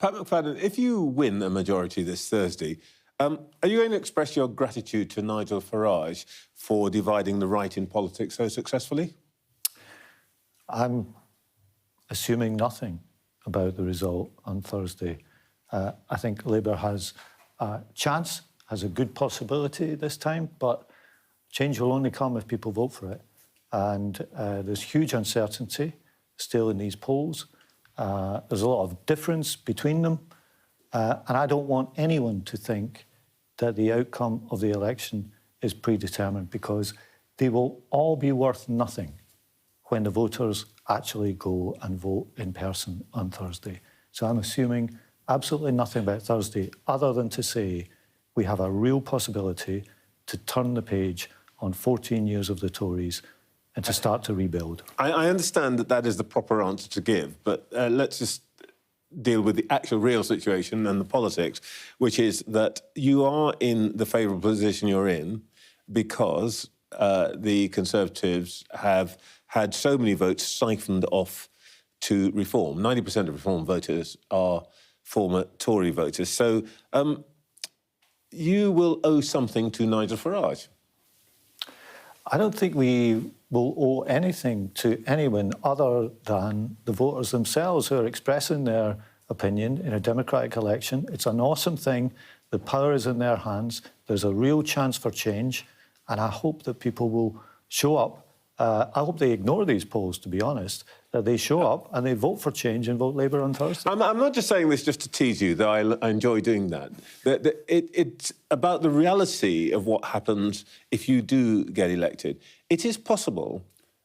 Pat McFadden, if you win a majority this Thursday, are you going to express your gratitude to Nigel Farage for dividing the right in politics so successfully? I'm assuming nothing about the result on Thursday. I think Labour has a chance, has a good possibility this time, but change will only come if people vote for it. And there's huge uncertainty still in these polls. There's a lot of difference between them. And I don't want anyone to think that the outcome of the election is predetermined, because they will all be worth nothing when the voters actually go and vote in person on Thursday. So I'm assuming absolutely nothing about Thursday other than to say we have a real possibility to turn the page on 14 years of the Tories and to start to rebuild. I understand that that is the proper answer to give, but let's just deal with the actual real situation and the politics, which is that you are in the favourable position you're in because the Conservatives have had so many votes siphoned off to Reform. 90% of Reform voters are former Tory voters. So you will owe something to Nigel Farage. I don't think we will owe anything to anyone other than the voters themselves who are expressing their opinion in a democratic election. It's an awesome thing. The power is in their hands. There's a real chance for change, and I hope that people will show up. I hope they ignore these polls, to be honest, that they show up and they vote for change and vote Labour on Thursday. I'm not just saying this just to tease you, though I enjoy doing that. It's about the reality of what happens if you do get elected. It is possible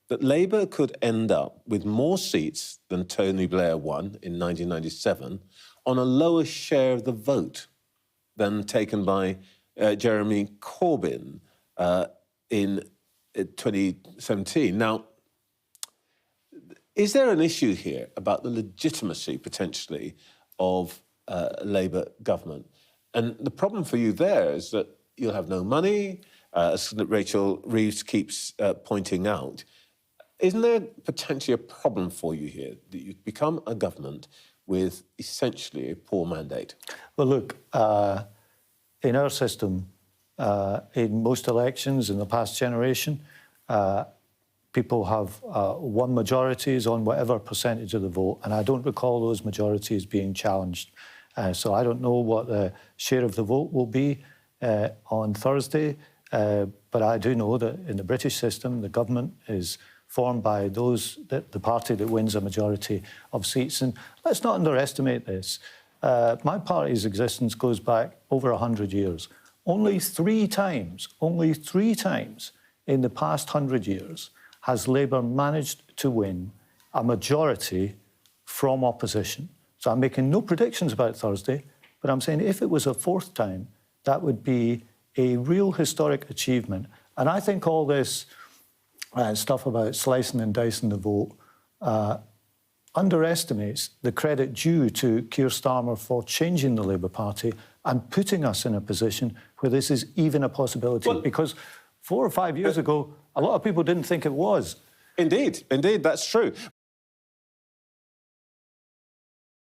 that Labour could end up with more seats than Tony Blair won in 1997 on a lower share of the vote than taken by Jeremy Corbyn in 2017. Now, is there an issue here about the legitimacy, potentially, of a Labour government? And the problem for you there is that you'll have no money, as Rachel Reeves keeps pointing out. Isn't there potentially a problem for you here, that you become a government with essentially a poor mandate? Well, look, in our system, in most elections in the past generation, people have won majorities on whatever percentage of the vote, and I don't recall those majorities being challenged. So I don't know what the share of the vote will be on Thursday, but I do know that in the British system, the government is formed by the party that wins a majority of seats. And let's not underestimate this. My party's existence goes back over 100 years. Only three times in the past 100 years has Labour managed to win a majority from opposition. So I'm making no predictions about Thursday, but I'm saying if it was a fourth time, that would be a real historic achievement. And I think all this stuff about slicing and dicing the vote underestimates the credit due to Keir Starmer for changing the Labour Party and putting us in a position where this is even a possibility. Well, because 4 or 5 years ago, a lot of people didn't think it was. Indeed, that's true.